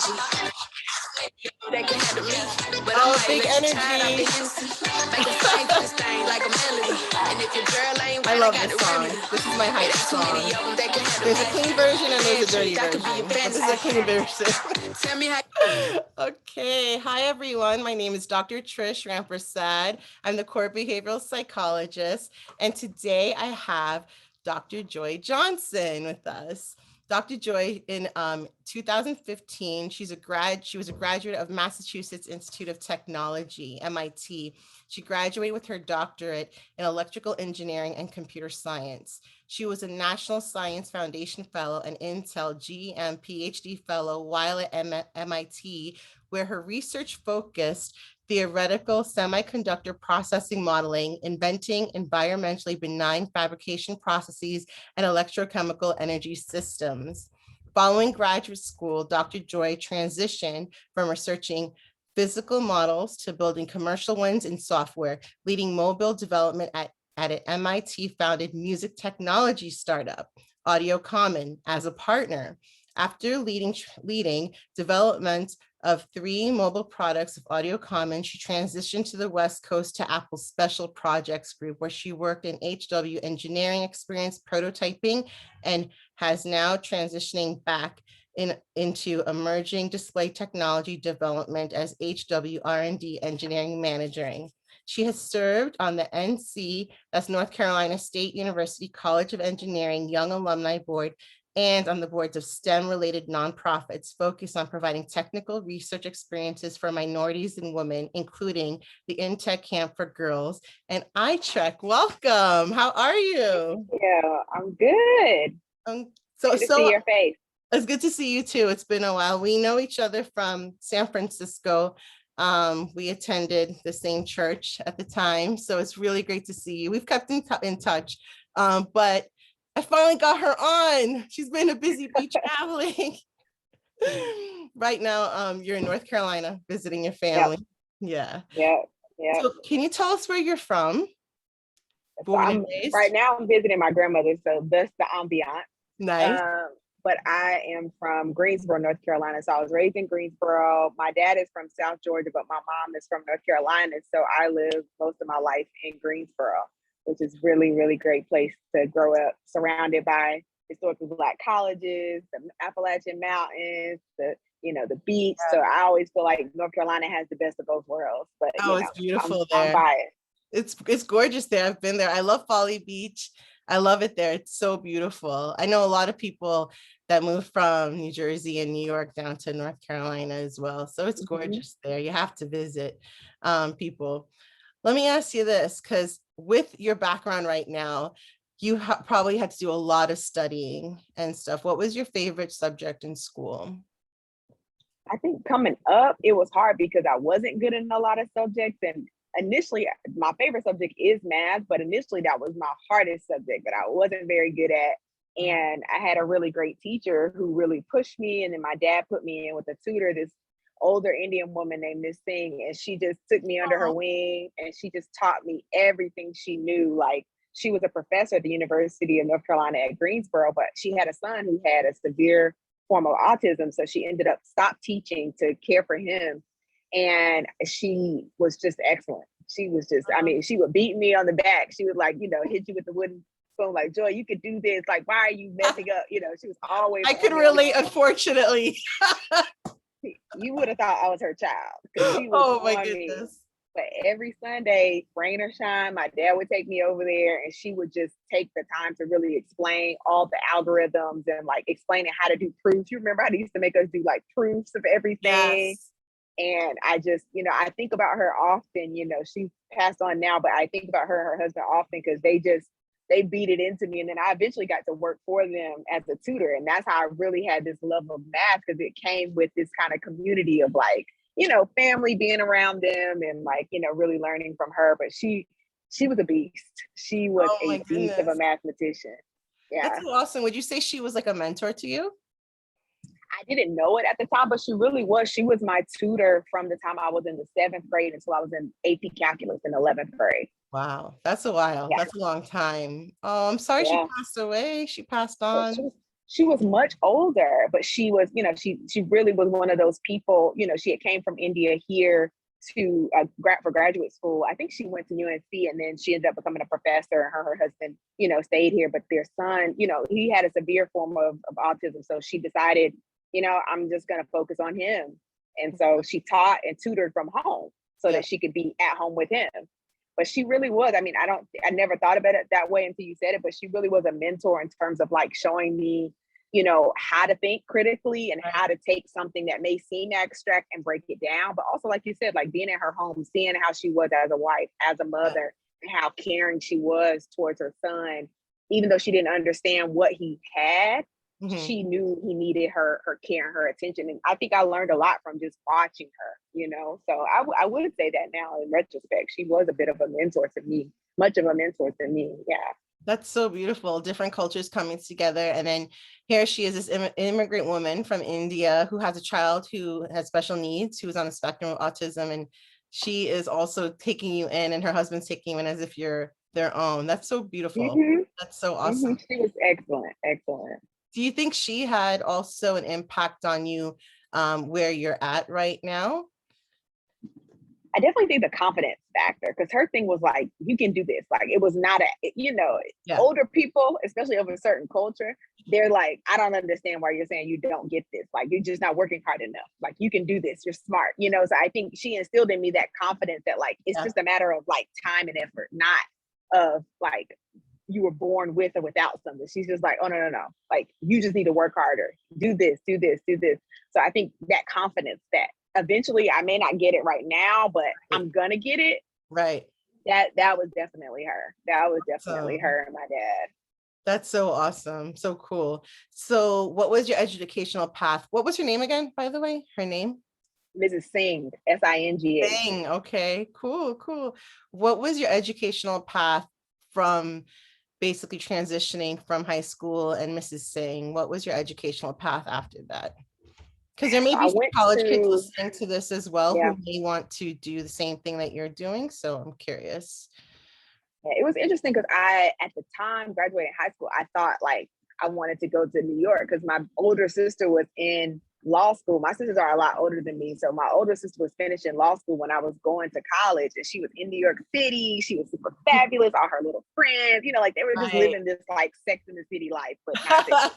energy. They can handle me, but Oh, I'm big like, energy. make a sing for this thing like a melody. And if your girl ain't I right, love got this the song. remedy. This is my hype That's too many song. of them that can handle There's a me. clean version and there's a dirty I could be version. a But this is a clean version. Tell me how. Okay, hi everyone. My name is Dr. Trish Rampersad. I'm the core behavioral psychologist, and today I have Dr. Joy Johnson with us. Dr. Joy, in 2015, she was a graduate of Massachusetts Institute of Technology, MIT. She graduated with her doctorate in electrical engineering and computer science. She was a National Science Foundation Fellow and Intel GM PhD Fellow while at MIT, where her research focused theoretical semiconductor processing modeling, inventing environmentally benign fabrication processes, and electrochemical energy systems. Following graduate school, Dr. Joy transitioned from researching physical models to building commercial ones in software, leading mobile development at an MIT-founded music technology startup, AudioCommon, as a partner. After leading development of 3 mobile products of AudioCommon, she transitioned to the West Coast to Apple's Special Projects Group, where she worked in HW engineering experience prototyping and has now transitioning back into emerging display technology development as HW R&D Engineering Manager. She has served on the NC, that's North Carolina State University College of Engineering Young Alumni Board, and on the boards of STEM-related nonprofits focused on providing technical research experiences for minorities and women, including the InTech Camp for Girls and iTrek. Welcome. How are you? Yeah, I'm good. Good to see your face. It's good to see you too. It's been a while. We know each other from San Francisco. We attended the same church at the time, so it's really great to see you. We've kept in touch, but I finally got her on. She's been a busy bee traveling. Right now, you're in North Carolina visiting your family. Yep. Yeah. Yeah. So can you tell us where you're from? Right now I'm visiting my grandmother, so that's the ambiance. Nice. But I am from Greensboro, North Carolina. So I was raised in Greensboro. My dad is from South Georgia, but my mom is from North Carolina. So I lived most of my life in Greensboro, which is really, really great place to grow up, surrounded by historically Black colleges, the Appalachian Mountains, the beach. So I always feel like North Carolina has the best of both worlds. But it's beautiful there. I'm biased. It's gorgeous there. I've been there. I love Folly Beach. I love it there. It's so beautiful. I know a lot of people that moved from New Jersey and New York down to North Carolina as well. So it's gorgeous there. You have to visit, people. Let me ask you this, because with your background right now, you probably had to do a lot of studying and stuff. What was your favorite subject in school? I think coming up, it was hard because I wasn't good in a lot of subjects. And initially, my favorite subject is math, but initially that was my hardest subject that I wasn't very good at. And I had a really great teacher who really pushed me. And then my dad put me in with a tutor, this older Indian woman named Miss Singh. And she just took me under her wing and she just taught me everything she knew. Like, she was a professor at the University of North Carolina at Greensboro, but she had a son who had a severe form of autism. So she ended up stopped teaching to care for him. And she was just excellent. She was just, I mean, she would beat me on the back. She would hit you with the wooden spoon, like, Joy, you could do this. Like, why are you messing up? She was always. I could relate, unfortunately. You would have thought I was her child. She was my goodness. Me. But every Sunday, rain or shine, my dad would take me over there and she would just take the time to really explain all the algorithms and like explaining how to do proofs. You remember how they used to make us do like proofs of everything? Yes. And I just, I think about her often, she passed on now, but I think about her and her husband often because they beat it into me. And then I eventually got to work for them as a tutor. And that's how I really had this love of math because it came with this kind of community of like, family being around them and like, really learning from her. But she was a beast. She was a beast of a mathematician. Yeah. That's so awesome. Would you say she was like a mentor to you? I didn't know it at the time, but she really was. She was my tutor from the time I was in the 7th grade until I was in AP Calculus in 11th grade. Wow, that's a while. Yeah. That's a long time. Oh, I'm sorry she passed away. She passed on. She was much older, but she was, she really was one of those people, she had came from India here to for graduate school. I think she went to UNC and then she ended up becoming a professor, and her husband, stayed here. But their son, he had a severe form of autism. So she decided, I'm just going to focus on him. And so she taught and tutored from home so that she could be at home with him. But she really was, I never thought about it that way until you said it, but she really was a mentor in terms of like showing me, how to think critically and how to take something that may seem abstract and break it down. But also, like you said, like being at her home, seeing how she was as a wife, as a mother, and how caring she was towards her son, even though she didn't understand what he had, she knew he needed her care and her attention. And I think I learned a lot from just watching her, So I would say that now in retrospect, she was a bit of a mentor to me, much of a mentor to me. Yeah. That's so beautiful. Different cultures coming together. And then here she is, this immigrant woman from India who has a child who has special needs, who is on the spectrum of autism. And she is also taking you in, and her husband's taking you in as if you're their own. That's so beautiful. That's so awesome. She was excellent. Excellent. Do you think she had also an impact on you where you're at right now? I definitely think the confidence factor, because her thing was like, you can do this. Like, it was not older people, especially of a certain culture, they're like, I don't understand why you're saying you don't get this. Like, you're just not working hard enough. Like, you can do this. You're smart. So I think she instilled in me that confidence that like, it's just a matter of like time and effort, not of like, you were born with or without something. She's just like, oh, no. Like, you just need to work harder. Do this, do this, do this. So I think that confidence that eventually I may not get it right now, but I'm gonna get it. Right. That was definitely her. That was definitely her and my dad. That's so awesome. So cool. So what was your educational path? What was her name again, by the way? Her name? Mrs. Singh, Singa. Singh. Okay, cool. What was your educational path from basically transitioning from high school and Mrs. Singh? What was your educational path after that? Because there may be some college kids listening to this as well who may want to do the same thing that you're doing. So I'm curious. Yeah, it was interesting because I, at the time, graduating high school, I thought like I wanted to go to New York because my older sister was in law school. My sisters are a lot older than me. So my older sister was finishing law school when I was going to college, and she was in New York City. She was super fabulous. All her little friends, like they were just living this like Sex in the City life, but not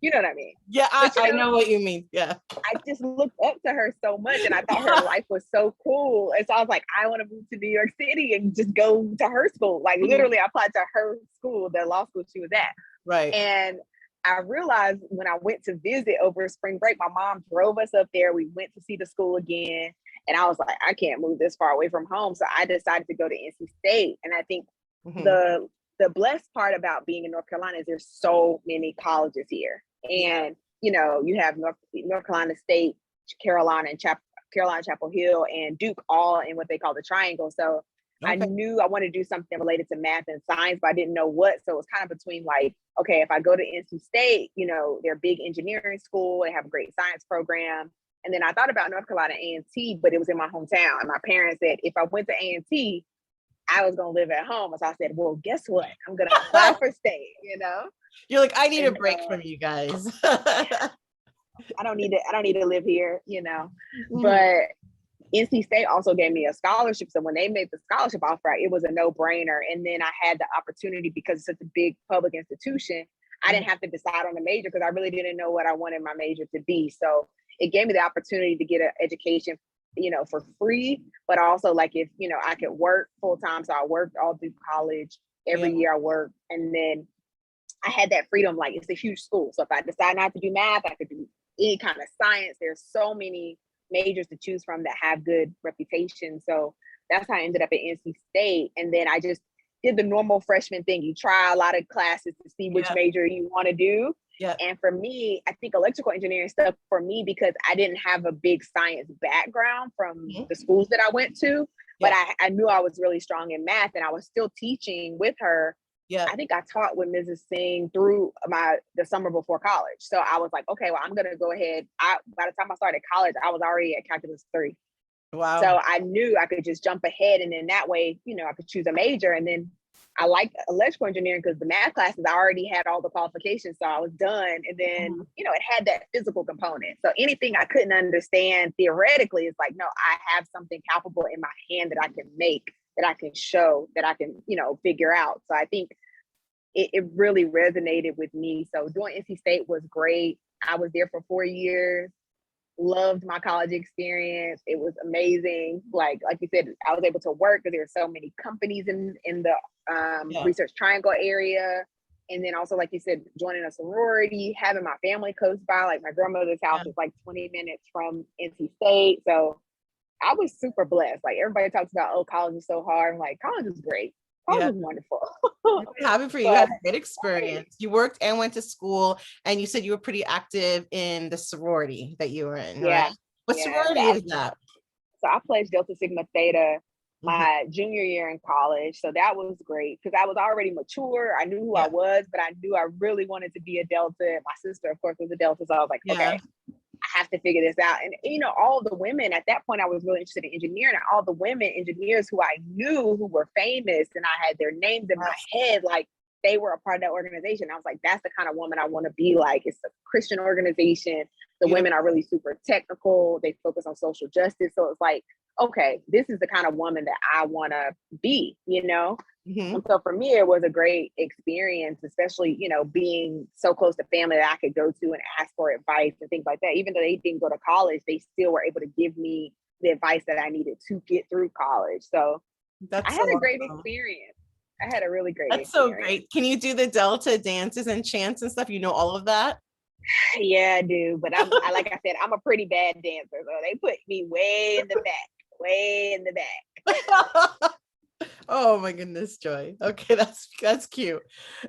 you know what I mean? Yeah, I know what you mean. Yeah. I just looked up to her so much, and I thought her life was so cool. And so I was like, I want to move to New York City and just go to her school. Like literally I applied to her school, the law school she was at. Right. And I realized when I went to visit over spring break, my mom drove us up there. We went to see the school again. And I was like, I can't move this far away from home. So I decided to go to NC State. And I think the blessed part about being in North Carolina is there's so many colleges here. And, you have North Carolina State, Carolina Chapel Hill, and Duke all in what they call the triangle. So I knew I wanted to do something related to math and science, but I didn't know what. So it was kind of between like, okay, if I go to NC State, they're a big engineering school, they have a great science program. And then I thought about North Carolina A&T, but it was in my hometown. And my parents said, if I went to A&T, I was going to live at home. And so I said, well, guess what? I'm going to apply for state, You're like, I need a break from you guys. I don't need to live here, but NC State also gave me a scholarship. So when they made the scholarship offer, it was a no-brainer. And then I had the opportunity, because it's such a big public institution, I didn't have to decide on a major because I really didn't know what I wanted my major to be. So it gave me the opportunity to get an education, for free, but also like if, I could work full-time. So I worked all through college. Every year I worked. And then I had that freedom. Like, it's a huge school. So if I decide not to do math, I could do any kind of science. There's so many majors to choose from that have good reputation. So that's how I ended up at NC State. And then I just did the normal freshman thing. You try a lot of classes to see which major you want to do. Yeah. And for me, I think electrical engineering stuff for me, because I didn't have a big science background from the schools that I went to, but I knew I was really strong in math, and I was still teaching with her. Yeah. I think I taught with Mrs. Singh through the summer before college. So I was like, okay, well, I'm going to go ahead. By the time I started college, I was already at Calculus 3. Wow. So I knew I could just jump ahead. And then that way, I could choose a major. And then I liked electrical engineering because the math classes, I already had all the qualifications, so I was done. And then, you know, it had that physical component. So anything I couldn't understand theoretically, it's like, no, I have something palpable in my hand that I can make, that I can show, that I can, you know, figure out. So I think it really resonated with me. So doing NC State was great. I was there for 4 years. Loved my college experience. It was amazing. Like you said, I was able to work because there were so many companies in the Research Triangle area. And then also, like you said, joining a sorority, having my family close by, like my grandmother's house is like 20 minutes from NC State. So I was super blessed. Like everybody talks about, oh, college is so hard. I'm like, college is great. College is wonderful. I'm happy for you. You had a great experience. You worked and went to school, and you said you were pretty active in the sorority that you were in, right? What sorority is that? So I pledged Delta Sigma Theta my junior year in college. So that was great because I was already mature. I knew who I was, but I knew I really wanted to be a Delta. My sister, of course, was a Delta. So I was like, okay, I have to figure this out. And, you know, all the women at that point, I was really interested in engineering, and all the women engineers who I knew who were famous and I had their names in my head, like they were a part of that organization. I was like, that's the kind of woman I want to be like. It's a Christian organization. The women are really super technical. They focus on social justice. So it's like, okay, this is the kind of woman that I want to be, you know? And so for me, it was a great experience, especially, you know, being so close to family that I could go to and ask for advice and things like that. Even though they didn't go to college, they still were able to give me the advice that I needed to get through college. So I had a great experience. I had a really great experience. So great. Can you do the Delta dances and chants and stuff? You know all of that? Yeah, I do. But like I said, I'm a pretty bad dancer. So they put me way in the back. Oh my goodness, Joy. Okay, that's cute.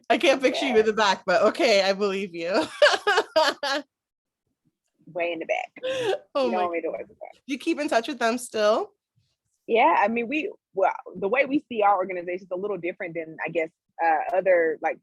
I can't picture you in the back, but okay, I believe you. Way in the back. Oh my God. You keep in touch with them still? Yeah, I mean, the way we see our organization is a little different than, I guess, other like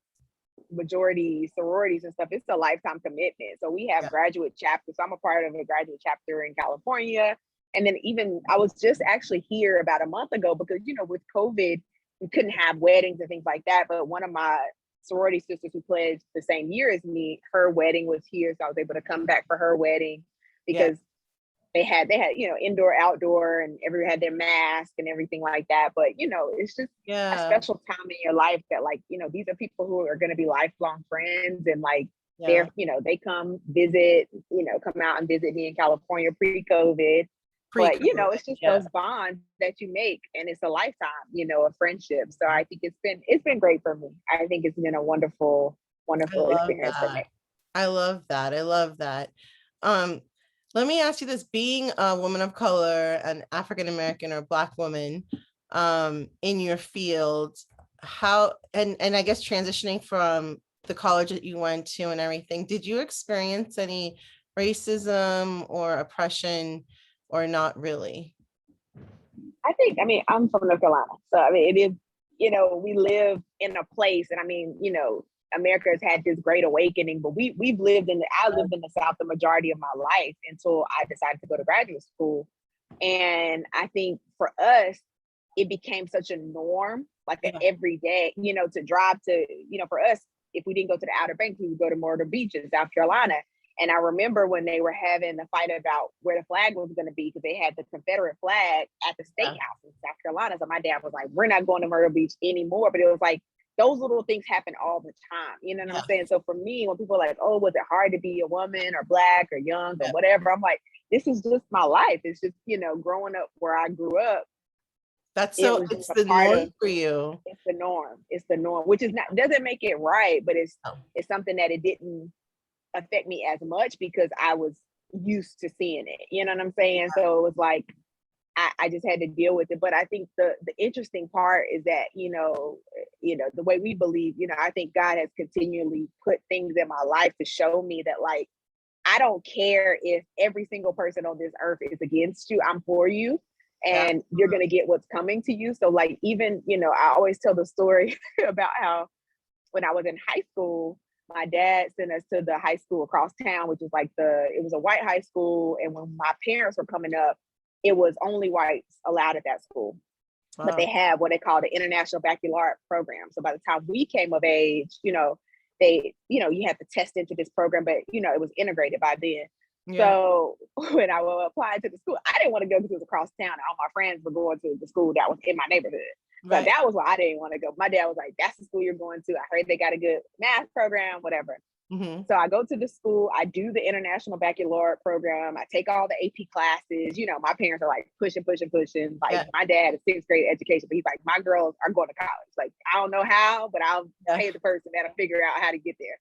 majority sororities and stuff. It's a lifetime commitment. So we have graduate chapters. So I'm a part of a graduate chapter in California. And then even I was just actually here about a month ago because, you know, with COVID, we couldn't have weddings and things like that. But one of my sorority sisters who pledged the same year as me, her wedding was here. So I was able to come back for her wedding because they had, you know, indoor, outdoor, and everyone had their mask and everything like that. But, you know, it's just a special time in your life that, like, you know, these are people who are going to be lifelong friends, and like, they're, you know, they come visit, you know, come out and visit me in California pre-COVID. But, you know, it's just those bonds that you make, and it's a lifetime, you know, of friendship. So I think it's been great for me. I think it's been a wonderful experience for me. I love that. Let me ask you this: being a woman of color, an African American or Black woman, in your field, how and I guess transitioning from the college that you went to and everything, did you experience any racism or oppression, or not really? I mean, I'm from North Carolina, so I mean, it is, you know, we live in a place, and I mean, you know, America has had this great awakening, but I lived in the South the majority of my life until I decided to go to graduate school. And I think for us, it became such a norm, like an everyday, you know, to drive to, you know, for us, if we didn't go to the Outer Banks, we would go to Myrtle Beach in South Carolina. And I remember when they were having the fight about where the flag was going to be, because they had the Confederate flag at the State House in South Carolina. So my dad was like, we're not going to Myrtle Beach anymore. But it was like, those little things happen all the time. You know what I'm saying? So for me, when people are like, oh, was it hard to be a woman or Black or young or whatever? I'm like, this is just my life. It's just, you know, growing up where I grew up. It's the norm for you. It's the norm. It's the norm, which is doesn't make it right, but it's something that it didn't affect me as much because I was used to seeing it. You know what I'm saying? So it was like, I just had to deal with it. But I think the interesting part is that, you know, the way we believe, you know, I think God has continually put things in my life to show me that, like, I don't care if every single person on this earth is against you, I'm for you, and you're going to get what's coming to you. So like, even, you know, I always tell the story about how when I was in high school, my dad sent us to the high school across town, which is like it was a white high school. And when my parents were coming up, it was only whites allowed at that school. But they Wow. have what they call the International Baccalaureate program. So by the time we came of age, they, you had to test into this program, but it was integrated by then. Yeah. So when I applied to the school, I didn't want to go because it was across town. All my friends were going to the school that was in my neighborhood. So Right. that was why I didn't want to go. My dad was like, that's the school you're going to. I heard they got a good math program, whatever. Mm-hmm. So I go to the school, I do the International Baccalaureate program, I take all the AP classes. My parents are like pushing. Like Yeah. my dad had a sixth grade education, but he's like, my girls are going to college. Like, I don't know how, but I'll pay the person that'll figure out how to get there.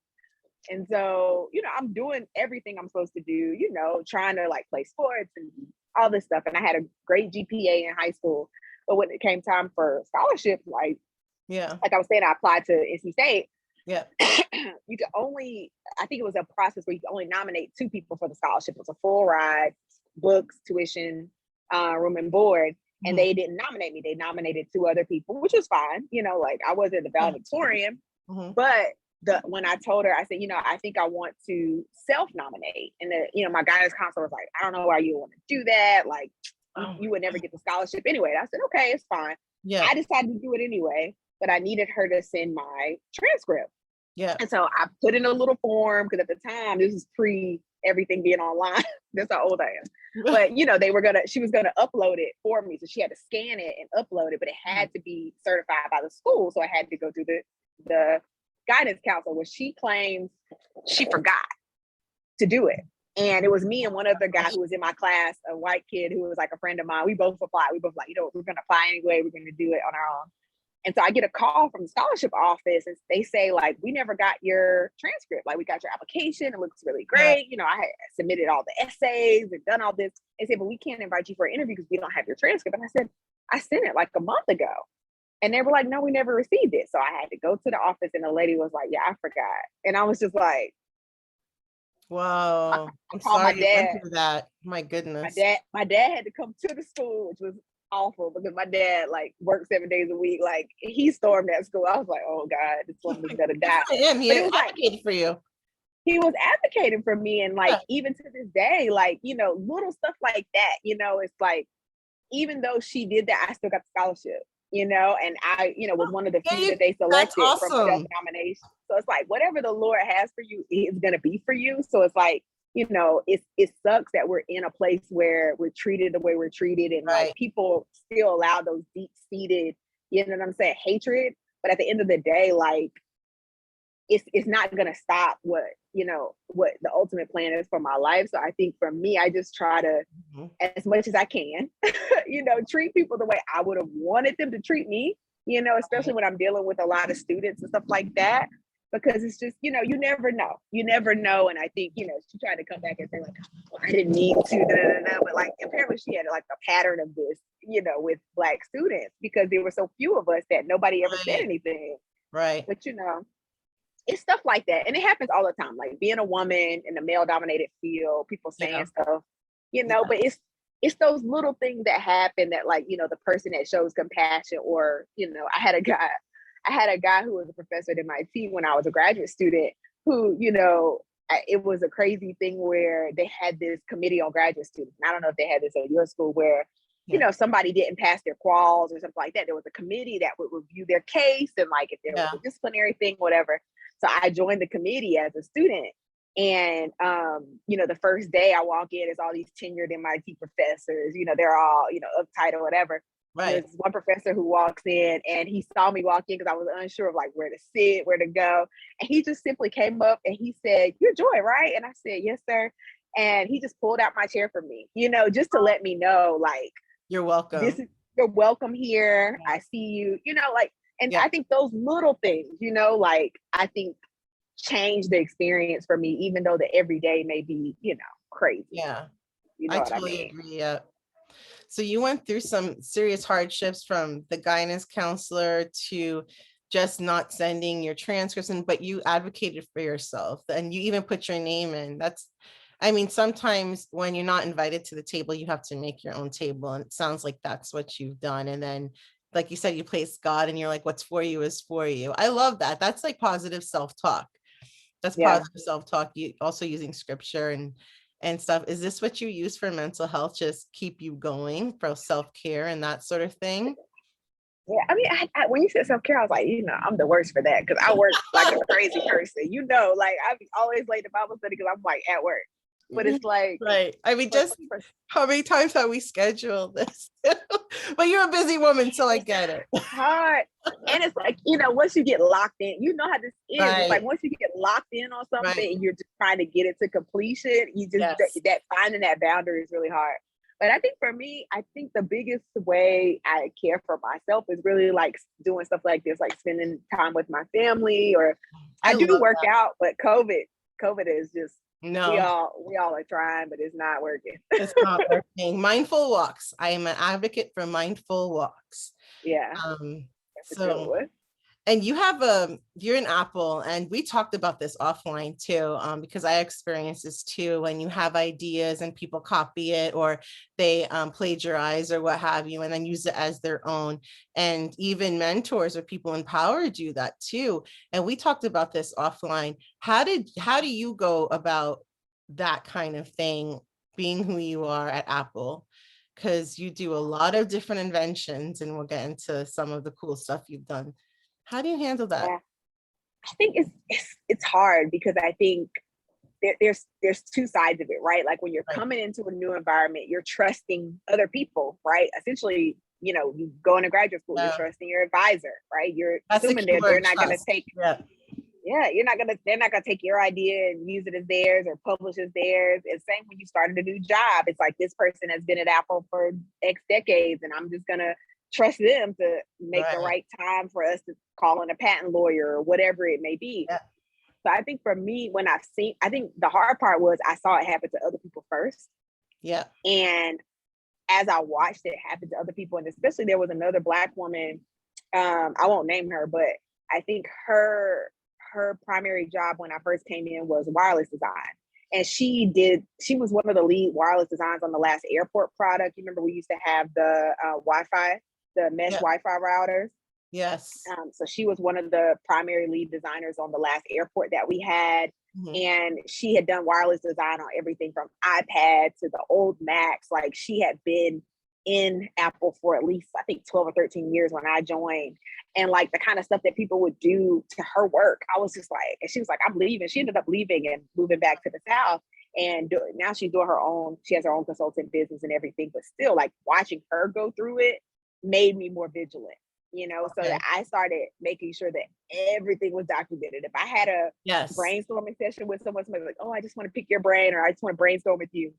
And so, I'm doing everything I'm supposed to do, trying to like play sports and all this stuff. And I had a great GPA in high school. But when it came time for scholarships, like I was saying, I applied to NC State. Yeah. You could only, I think it was a process where you could only nominate 2 people for the scholarship. It was a full ride, books, tuition, room and board. And they didn't nominate me. They nominated 2 other people, which was fine. Like I wasn't the valedictorian, but when I told her, I said, I think I want to self-nominate. And my guidance counselor was like, I don't know why you want to do that. Like, you would never get the scholarship anyway. And I said, okay, it's fine. Yeah. I decided to do it anyway, but I needed her to send my transcript. Yeah. And so I put in a little form, because at the time, this is pre everything being online. That's how old I am. But she was gonna upload it for me. So she had to scan it and upload it, but it had to be certified by the school. So I had to go through the guidance counselor, where she claims she forgot to do it. And it was me and one other guy who was in my class, a white kid who was like a friend of mine. We both applied. We both like, we're gonna apply anyway. We're gonna do it on our own. And so I get a call from the scholarship office, and they say, like, we never got your transcript. Like, we got your application. It looks really great. I had submitted all the essays and done all this. They said, but we can't invite you for an interview because we don't have your transcript. And I said, I sent it like a month ago. And they were like, no, we never received it. So I had to go to the office, and the lady was like, yeah, I forgot. And I was just like, wow. I'm called sorry my you went dad. through that. My goodness. My dad had to come to the school, which was awful, because my dad like worked 7 days a week. Like, he stormed that school. I was like, oh God, this woman's gonna die. He advocated for you. He was advocating for me. And like, even to this day, like, little stuff like that, it's like, even though she did that, I still got the scholarship, and I, was one of the few that they selected from self-nomination. So it's like, whatever the Lord has for you is going to be for you. So it's like, it sucks that we're in a place where we're treated the way we're treated, and like people still allow those deep-seated, hatred. But at the end of the day, like, it's not going to stop what the ultimate plan is for my life. So I think for me, I just try to, as much as I can, treat people the way I would have wanted them to treat me, especially when I'm dealing with a lot of students and stuff like that, because it's just, you never know. And I think, she tried to come back and say like, well, I didn't mean to, but like, apparently she had like a pattern of this, with Black students, because there were so few of us that nobody ever said anything. Right. But it's stuff like that. And it happens all the time, like being a woman in a male dominated field, people saying stuff, but it's those little things that happen that, like, the person that shows compassion, or, I had a guy who was a professor at MIT when I was a graduate student, who, it was a crazy thing where they had this committee on graduate students. And I don't know if they had this at your school, where somebody didn't pass their quals or something like that. There was a committee that would review their case, and like if there was a disciplinary thing, whatever. So I joined the committee as a student. And, the first day I walk in, it's all these tenured MIT professors, they're all, uptight or whatever. Right. There's one professor who walks in, and he saw me walk in because I was unsure of like where to sit, where to go. And he just simply came up and he said, "You're Joy, right?" And I said, "Yes, sir." And he just pulled out my chair for me, just to let me know, like, you're welcome. You're welcome here. I see you, like, and I think those little things, like, I think change the experience for me, even though the everyday may be, crazy. Yeah. I totally agree. Yeah. So you went through some serious hardships, from the guidance counselor to just not sending your transcripts, but you advocated for yourself, and you even put your name in. Sometimes when you're not invited to the table, you have to make your own table. And it sounds like that's what you've done. And then, like you said, you place God, and you're like, what's for you is for you. I love that. That's like positive self-talk. That's positive self-talk. You also using scripture and stuff. Is this what you use for mental health? Just keep you going for self-care and that sort of thing? Yeah, I mean, when you said self-care, I was like, I'm the worst for that because I work like a crazy person. Like I'm always late to Bible study because I'm like at work. But it's like, right. I mean, for, just how many times have we scheduled this? But you're a busy woman, so I get it. Hard. And it's like, once you get locked in, you know how this is. Right. It's like once you get locked in on something Right. and you're just trying to get it to completion, you just Yes. that finding that boundary is really hard. But I think for me, I think the biggest way I care for myself is really like doing stuff like this, like spending time with my family, or I do work out, but COVID is just, no, we all are trying, but it's not working. It's not working. Mindful walks. I am an advocate for mindful walks. Yeah. That's a good one. And you're in Apple, and we talked about this offline too, because I experienced this too, when you have ideas and people copy it or they plagiarize or what have you, and then use it as their own. And even mentors or people in power do that too. And we talked about this offline. How do you go about that kind of thing, being who you are at Apple? Because you do a lot of different inventions, and we'll get into some of the cool stuff you've done. How do you handle that? Yeah. I think it's hard because I think there's two sides of it, right? Like when you're coming into a new environment, you're trusting other people, right? Essentially, you go into graduate school, you're trusting your advisor, right? You're assuming they're not going to take, they're not going to take your idea and use it as theirs or publish as theirs. It's same when you started a new job. It's like, this person has been at Apple for X decades, and I'm just going to trust them to make the right time for us to call in a patent lawyer or whatever it may be. Yeah. So I think for me, I think the hard part was I saw it happen to other people first. Yeah. And as I watched it happen to other people, and especially there was another Black woman, I won't name her, but I think her primary job when I first came in was wireless design. And she was one of the lead wireless designs on the last airport product. You remember we used to have the Wi-Fi, the mesh Wi-Fi routers. Yes. So she was one of the primary lead designers on the last airport that we had. Mm-hmm. And she had done wireless design on everything from iPad to the old Macs. Like, she had been in Apple for at least, I think, 12 or 13 years when I joined. And like the kind of stuff that people would do to her work, I was just like, and she was like, I'm leaving. She ended up leaving and moving back to the South. And now she's doing she has her own consulting business and everything. But still, like, watching her go through it made me more vigilant, so that I started making sure that everything was documented. If I had a brainstorming session with someone was like, oh, I just want to pick your brain, or I just want to brainstorm with you,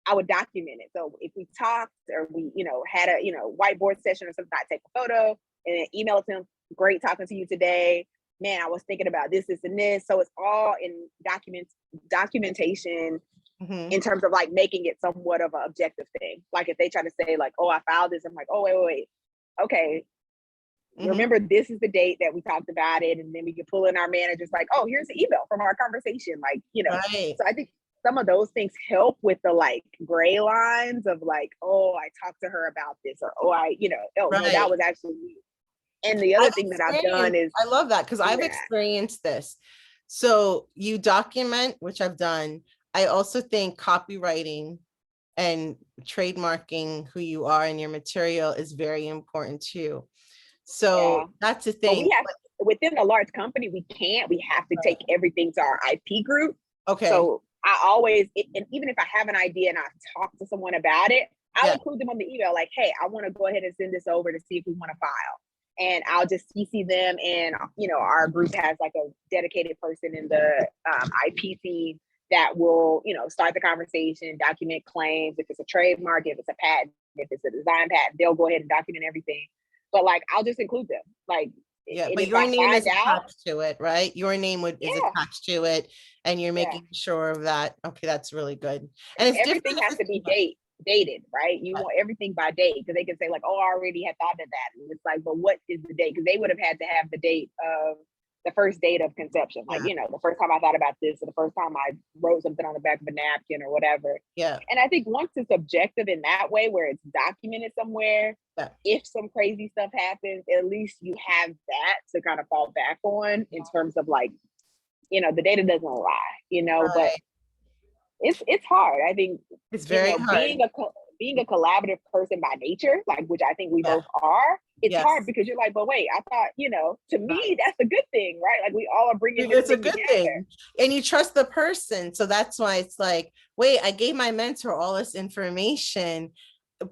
I would document it. So if we talked or we, had a, whiteboard session or something, I'd take a photo and then email it to them. Great talking to you today. Man, I was thinking about this, and this. So it's all in documentation. Mm-hmm. In terms of like making it somewhat of an objective thing. Like if they try to say like, oh, I filed this, I'm like, oh, wait. Okay. Mm-hmm. Remember, this is the date that we talked about it. And then we can pull in our managers like, oh, here's the email from our conversation. Like, Right. So I think some of those things help with the like gray lines of like, oh, I talked to her about this, or, oh, no, that was actually me. And the other thing that I've done is, I love that because I've experienced this. So you document, which I've done. I also think copywriting and trademarking who you are and your material is very important too. So that's the thing. But we have, within a large company, we have to take everything to our IP group. Okay. So I always, and even if I have an idea and I've talked to someone about it, I'll include them on the email like, hey, I want to go ahead and send this over to see if we want to file. And I'll just CC them. And, our group has like a dedicated person in the IP team that will, start the conversation, document claims. If it's a trademark, if it's a patent, if it's a design patent, they'll go ahead and document everything. But like, I'll just include them. Like, but your name is attached to it, right? Your name is attached to it, and you're making sure of that. Okay, that's really good. And it's everything has to be dated, right? You want everything by date, because they can say like, oh, I already had thought of that. And it's like, but what is the date? Because they would have had to have the date of the first date of conception. Like, the first time I thought about this, or the first time I wrote something on the back of a napkin or whatever. Yeah. And I think once it's objective in that way, where it's documented somewhere, if some crazy stuff happens, at least you have that to kind of fall back on in terms of like, the data doesn't lie, but it's hard. I think it's very hard. Being a collaborative person by nature, like, which I think we both are, it's Yes. hard because you're like, but wait, I thought, to me, that's a good thing, right? Like we all are bringing this It's a thing good together. thing. And you trust the person. So that's why it's like, wait, I gave my mentor all this information,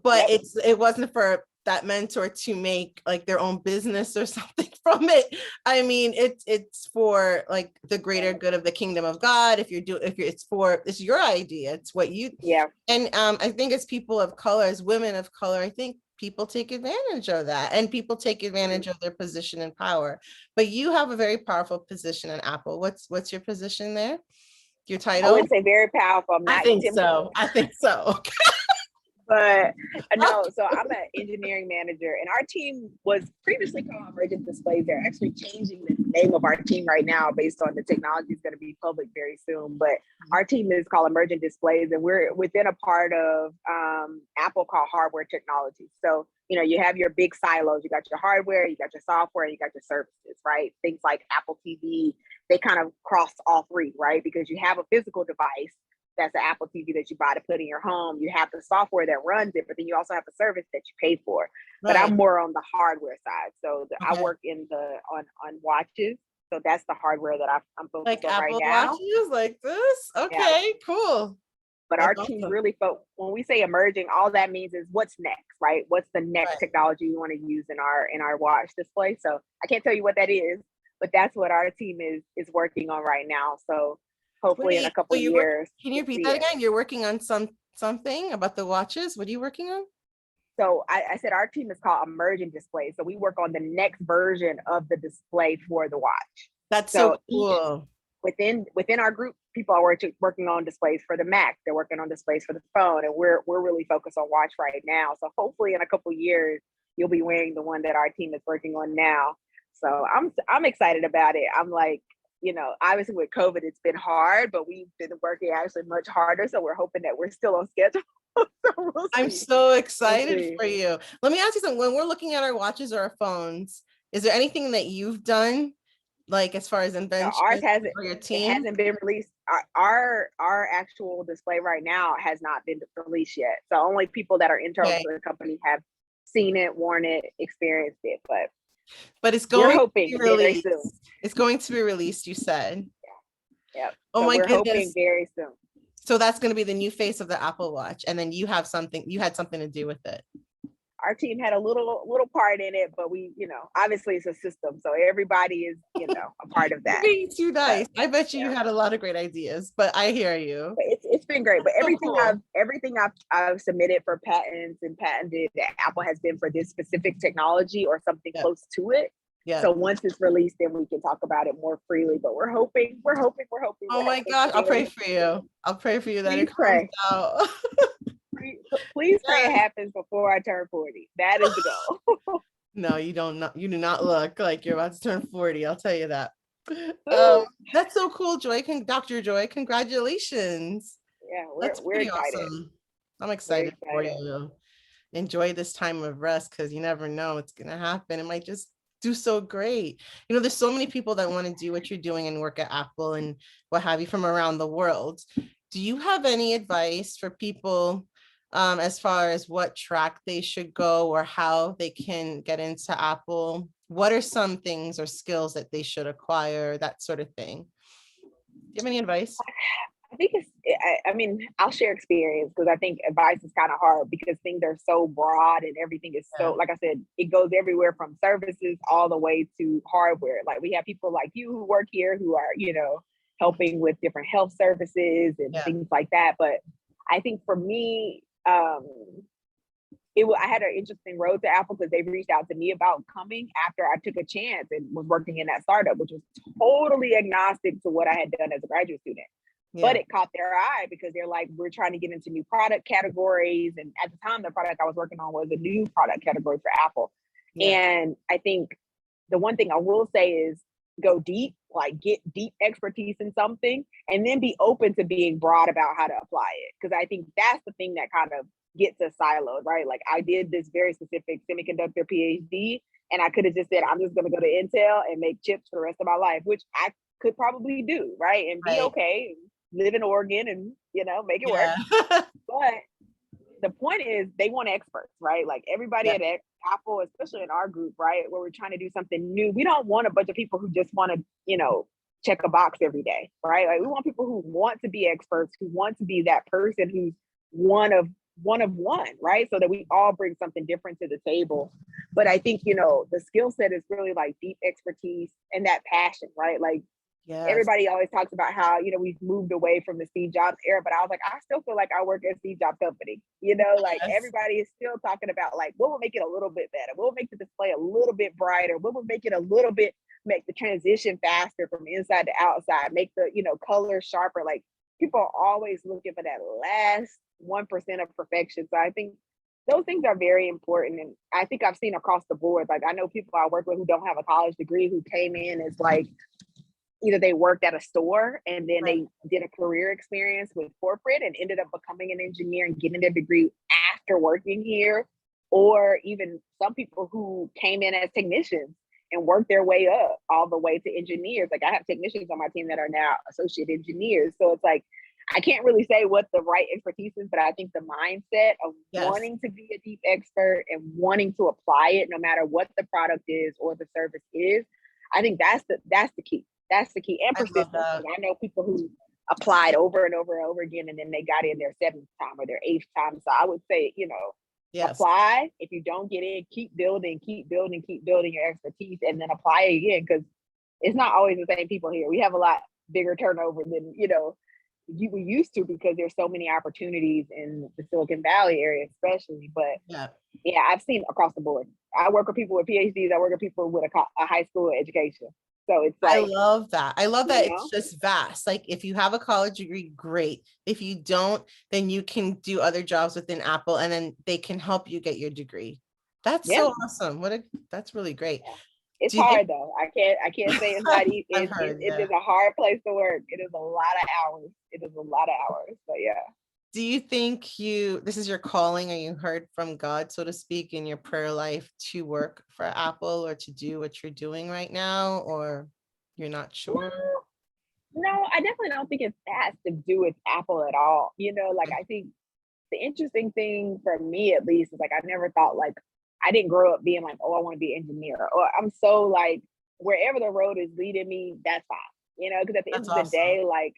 but Yep. it wasn't for that mentor to make like their own business or something from it. I mean, it's for like the greater good of the kingdom of God. If it's your idea, it's what you, Yeah. and I think as people of color, as women of color, I think people take advantage of that, and people take advantage of their position and power. But you have a very powerful position in Apple. What's your position there? Your I title? wouldn't say very powerful. I'm I not think Tim so. Cook, I think so. but no. So I'm an engineering manager, and our team was previously called Emergent Displays. They're actually changing the name of our team right now based on the technology is going to be public very soon. But our team is called Emergent Displays, and we're within a part of Apple called Hardware Technology. So you have your big silos. You got your hardware, you got your software, you got your services, right? Things like Apple TV, they kind of cross all three, right? Because you have a physical device that's an Apple TV that you buy to put in your home. You have the software that runs it, but then you also have the service that you pay for. Right. But I'm more on the hardware side. So I work on watches. So that's the hardware that I'm focused like on Apple right now. Watches like this? Okay, yeah. Cool. But that's our team really when we say emerging, all that means is what's next, right? What's the next technology we want to use in our watch display? So I can't tell you what that is, but that's what our team is working on right now. So hopefully in a couple of years. Can you repeat that again? You're working on something about the watches. What are you working on? So I said our team is called Emerging Display. So we work on the next version of the display for the watch. That's so cool. Within our group, people are working on displays for the Mac. They're working on displays for the phone, and we're really focused on watch right now. So hopefully in a couple of years, you'll be wearing the one that our team is working on now. So I'm excited about it. I'm like, obviously with COVID, it's been hard, but we've been working actually much harder. So we're hoping that we're still on schedule. So I'm so excited for you. Let me ask you something. When we're looking at our watches or our phones, is there anything that you've done, like as far as invention for your team? It hasn't been released. Our actual display right now has not been released yet. So only people that are internal to the company have seen it, worn it, experienced it. But it's going to be released very soon. It's going to be released, you said. Yeah. Oh so my goodness. Hoping very soon. So that's going to be the new face of the Apple Watch, and then you had something to do with it. Our team had a little part in it, but we, obviously it's a system, so everybody is, a part of that. Being too nice. I bet you had a lot of great ideas, but I hear you. But it's been great. But everything I've submitted for patents and patented at Apple has been for this specific technology or something close to it. Yeah. So once it's released, then we can talk about it more freely. But we're hoping. Oh my gosh, I'll pray for you. I'll pray for you that it comes out. Please pray it happens before I turn 40. That is the goal. No, you do not look like you're about to turn 40. I'll tell you that. That's so cool, Joy. Dr. Joy, congratulations. Yeah, we're excited. Awesome. I'm excited for you. Enjoy this time of rest because you never know what's gonna happen. It might just do so great. There's so many people that want to do what you're doing and work at Apple and what have you from around the world. Do you have any advice for people as far as what track they should go or how they can get into Apple? What are some things or skills that they should acquire, that sort of thing? Do you have any advice? I think I'll share experience because I think advice is kind of hard because things are so broad and everything is so, like I said, it goes everywhere from services all the way to hardware. Like we have people like you who work here who are, helping with different health services and things like that. But I think for me, I had an interesting road to Apple because they reached out to me about coming after I took a chance and was working in that startup, which was totally agnostic to what I had done as a graduate student. Yeah. But it caught their eye because they're like, we're trying to get into new product categories. And at the time, the product I was working on was a new product category for Apple. Yeah. And I think the one thing I will say is go deep, like get deep expertise in something, and then be open to being broad about how to apply it. Because I think that's the thing that kind of gets us siloed, right? Like I did this very specific semiconductor PhD, and I could have just said, I'm just going to go to Intel and make chips for the rest of my life, which I could probably do, right? And be okay, live in Oregon and, make it work. But the point is they want experts, right? Like everybody at Apple, especially in our group, right, where we're trying to do something new. We don't want a bunch of people who just want to, check a box every day, right? Like we want people who want to be experts, who want to be that person who's one of one, right? So that we all bring something different to the table. But I think, the skill set is really like deep expertise and that passion, right? Like everybody always talks about how, we've moved away from the Steve Jobs era, but I was like, I still feel like I work at Steve Jobs company, like everybody is still talking about like, what will make it a little bit better? What will make the display a little bit brighter? What will make it a little bit, make the transition faster from inside to outside, make the, color sharper? Like people are always looking for that last 1% of perfection. So I think those things are very important. And I think I've seen across the board, like I know people I work with who don't have a college degree who came in as like, either they worked at a store and then they did a career experience with corporate and ended up becoming an engineer and getting their degree after working here, or even some people who came in as technicians and worked their way up all the way to engineers. Like I have technicians on my team that are now associate engineers. So it's like, I can't really say what the right expertise is, but I think the mindset of wanting to be a deep expert and wanting to apply it no matter what the product is or the service is, I think that's the key. That's the key. And persistence. I know people who applied over and over and over again, and then they got in their 7th time or their 8th time. So I would say, apply. If you don't get in, keep building your expertise, and then apply again, because it's not always the same people here. We have a lot bigger turnover than, we used to, because there's so many opportunities in the Silicon Valley area, especially. But I've seen across the board. I work with people with PhDs. I work with people with a high school education. So it's like, I love that. It's just vast. Like if you have a college degree, great. If you don't, then you can do other jobs within Apple and then they can help you get your degree. That's so awesome. That's really great. It's hard though. I can't say it's not easy. It is a hard place to work. It is a lot of hours. But yeah. Do you think this is your calling, or you heard from God, so to speak, in your prayer life to work for Apple or to do what you're doing right now, or you're not sure? No, I definitely don't think it has to do with Apple at all. Like I think the interesting thing for me, at least, is like I never thought, like, I didn't grow up being like, oh, I want to be an engineer, or I'm so like, wherever the road is leading me, that's fine. Because at the end of the day, like,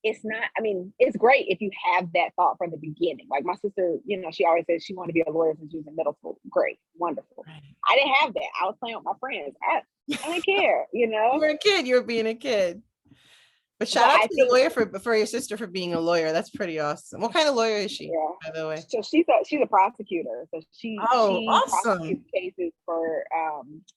it's not, I mean, it's great if you have that thought from the beginning. Like my sister, she always says she wanted to be a lawyer since she was in middle school. Great, wonderful. I didn't have that. I was playing with my friends. I didn't care, You were a kid. You were being a kid. But shout out to your lawyer for your sister for being a lawyer. That's pretty awesome. What kind of lawyer is she, by the way? So she's a prosecutor. So she awesome. prosecutes cases for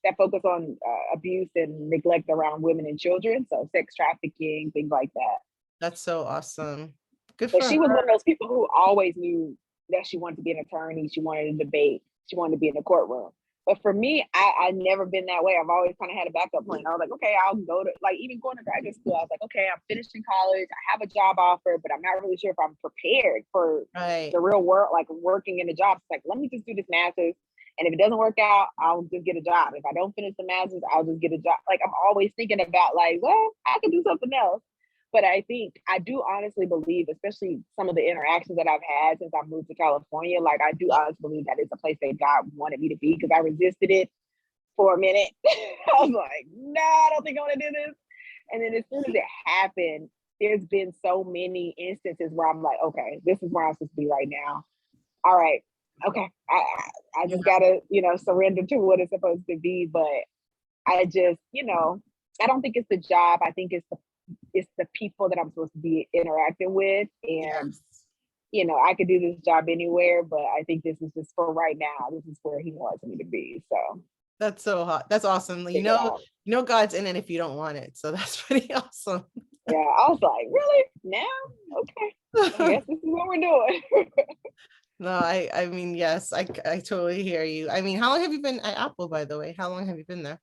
that focus on abuse and neglect around women and children. So sex trafficking, things like that. That's so awesome. Good for her. She was one of those people who always knew that she wanted to be an attorney. She wanted to debate. She wanted to be in the courtroom. But for me, I've never been that way. I've always kind of had a backup plan. I was like, okay, I'll go to, like, even going to graduate school, I was like, okay, I'm finishing college. I have a job offer, but I'm not really sure if I'm prepared for the real world, like working in a job. It's like, let me just do this master's. And if it doesn't work out, I'll just get a job. If I don't finish the master's, I'll just get a job. Like, I'm always thinking about, like, well, I could do something else. But I do honestly believe, especially some of the interactions that I've had since I moved to California, like I do honestly believe that it's a place that God wanted me to be, because I resisted it for a minute. I was like, no, I don't think I want to do this. And then as soon as it happened, there's been so many instances where I'm like, okay, this is where I'm supposed to be right now. All right. Okay. I just gotta, surrender to what it's supposed to be. But I just, I don't think it's the job. I think it's the people that I'm supposed to be interacting with. And, I could do this job anywhere, but I think this is just for right now. This is where he wants me to be. So that's so hot. That's awesome. You know, God's in it if you don't want it. So that's pretty awesome. Yeah. I was like, really? Now? Okay. I guess this is what we're doing. No, I mean, yes, I totally hear you. I mean, how long have you been at Apple, by the way? How long have you been there?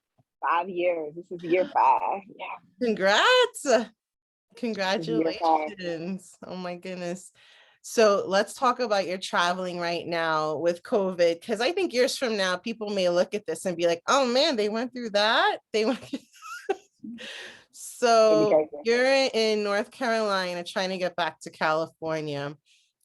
5 years. This is year 5. Yeah. Congrats. Congratulations. Oh my goodness. So let's talk about your traveling right now with COVID, because I think years from now, people may look at this and be like, oh man, they went through that. So you're in North Carolina trying to get back to California.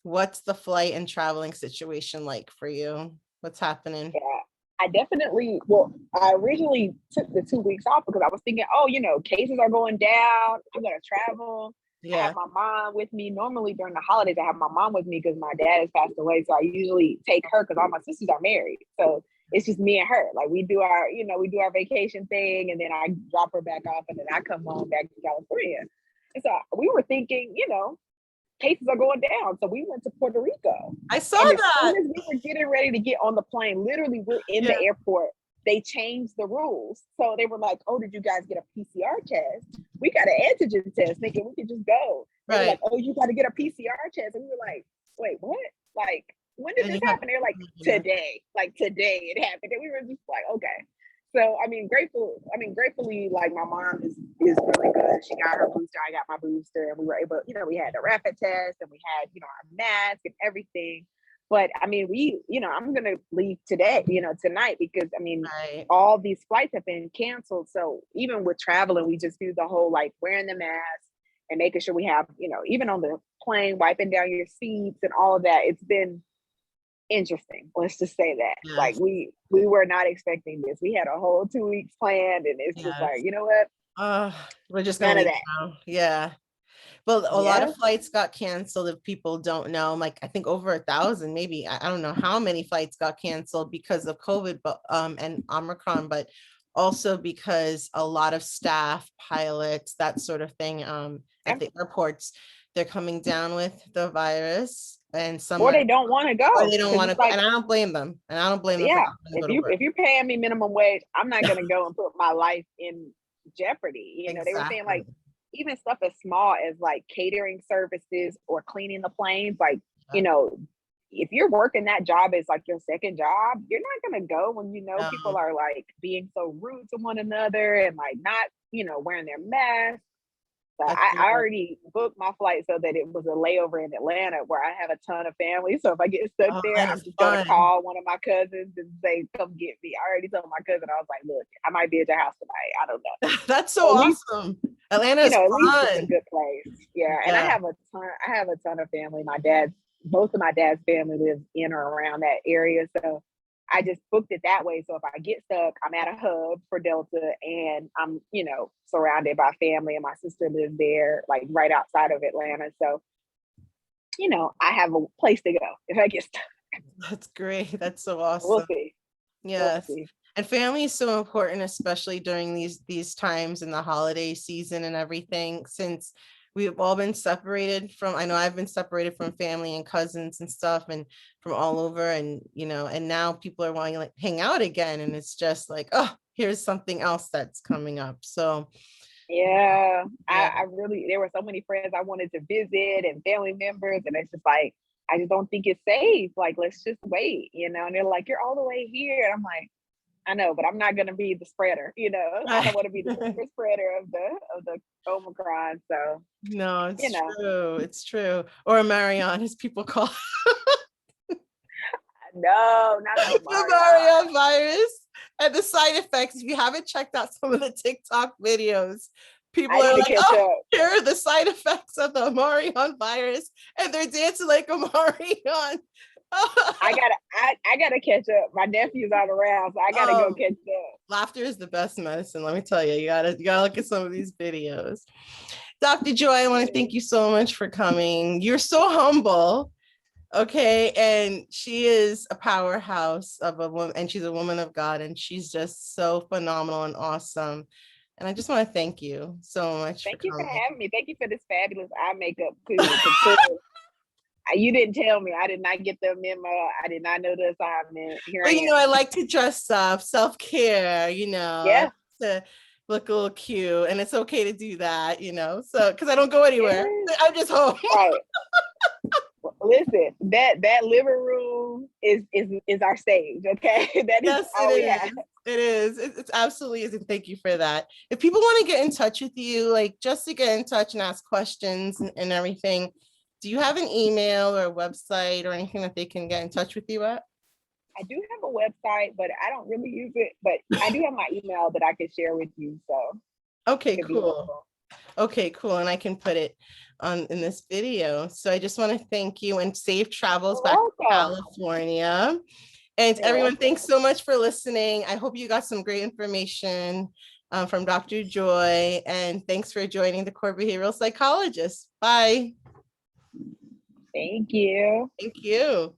what's the flight and traveling situation like for you? What's happening? Yeah, I definitely, well, I originally took the 2 weeks off because I was thinking, oh, cases are going down. I'm going to travel. I Yeah. have my mom with me. Normally during the holidays, I have my mom with me because my dad has passed away. So I usually take her because all my sisters are married. So it's just me and her. Like we do our vacation thing, and then I drop her back off, and then I come home back to California. And so we were thinking, cases are going down. So we went to Puerto Rico. I saw And as that. soon as we were getting ready to get on the plane, literally we're in the airport, they changed the rules. So they were like, oh, did you guys get a PCR test? We got an antigen test thinking we could just go. They were like, oh, you got to get a PCR test. And we were like, wait, what? Like, when did this happen? They're like, today. Like today it happened. And we were just like, okay. So gratefully, like my mom is really good. She got her booster, I got my booster, and we were able, we had the rapid test and we had, our mask and everything. But I'm gonna leave today, tonight, because all these flights have been canceled. So even with traveling, we just do the whole like wearing the mask and making sure we have, even on the plane, wiping down your seats and all of that. It's been interesting, let's just say that. Yes. Like we were not expecting this. We had a whole 2 weeks planned, and it's just like, you know what, we're just gonna leave now. Yeah, well, a lot of flights got canceled. If people don't know, like I think over 1,000, maybe I don't know how many flights got canceled because of COVID, but and Omicron, but also because a lot of staff, pilots, that sort of thing, at the airports, they're coming down with the virus. And some, or they don't want to go, or they don't want to go, and I don't blame them. And I don't blame them. If you're paying me minimum wage, I'm not going to go and put my life in jeopardy. They were saying like even stuff as small as like catering services or cleaning the planes. Like if you're working that job as like your second job, you're not going to go when people are like being so rude to one another and like not wearing their masks. So I already booked my flight so that it was a layover in Atlanta where I have a ton of family. So if I get stuck there, I'm just going to call one of my cousins and say, come get me. I already told my cousin, I was like, look, I might be at your house tonight. I don't know. That's so awesome. Atlanta is at least it's a good place. Yeah. And I have a ton of family. Most of my dad's family lives in or around that area. So I just booked it that way. So if I get stuck, I'm at a hub for Delta, and I'm, surrounded by family, and my sister lives there, like right outside of Atlanta. So, I have a place to go if I get stuck. That's great. That's so awesome. We'll see. Yes. We'll see. And family is so important, especially during these times in the holiday season and everything, since we've all been separated from, I know I've been separated from family and cousins and stuff, and from all over, and and now people are wanting to like hang out again, and it's just like, oh, here's something else that's coming up. So I really, there were so many friends I wanted to visit and family members, and it's just like, I just don't think it's safe. Like, let's just wait, and they're like, you're all the way here, and I'm like, I know, but I'm not going to be the spreader. I don't want to be the super spreader of the Omicron. So no, it's true. It's true. Or a Marion, as people call it. No, not the Marion virus and the side effects. If you haven't checked out some of the TikTok videos, people are like, oh, here are the side effects of the Marion virus, and they're dancing like a Marion. I gotta catch up. My nephew's not around, so I gotta go catch up. Laughter is the best medicine. Let me tell you, you gotta look at some of these videos. Dr. Joy, I want to thank you so much for coming. You're so humble. Okay. And she is a powerhouse of a woman, and she's a woman of God, and she's just so phenomenal and awesome. And I just want to thank you so much. Thank you for having me. Thank you for this fabulous eye makeup too. You didn't tell me. I did not get the memo. I did not know the assignment. But I like to dress up, self-care, to look a little cute, and it's okay to do that, so because I don't go anywhere. I'm just home. Right. Listen, that living room is our stage, okay? That is all we have. It is. It's absolutely is. And thank you for that. If people want to get in touch with you, like just to get in touch and ask questions and everything, do you have an email or a website or anything that they can get in touch with you at? I do have a website, but I don't really use it. But I do have my email that I can share with you. So okay, cool. Okay, cool. And I can put it on in this video. So I just want to thank you and safe travels back to Welcome. California. And You're everyone, welcome. thanks so much for listening. I hope you got some great information from Dr. Joy. And thanks for joining the Core Behavioral Psychologist. Bye. Thank you. Thank you.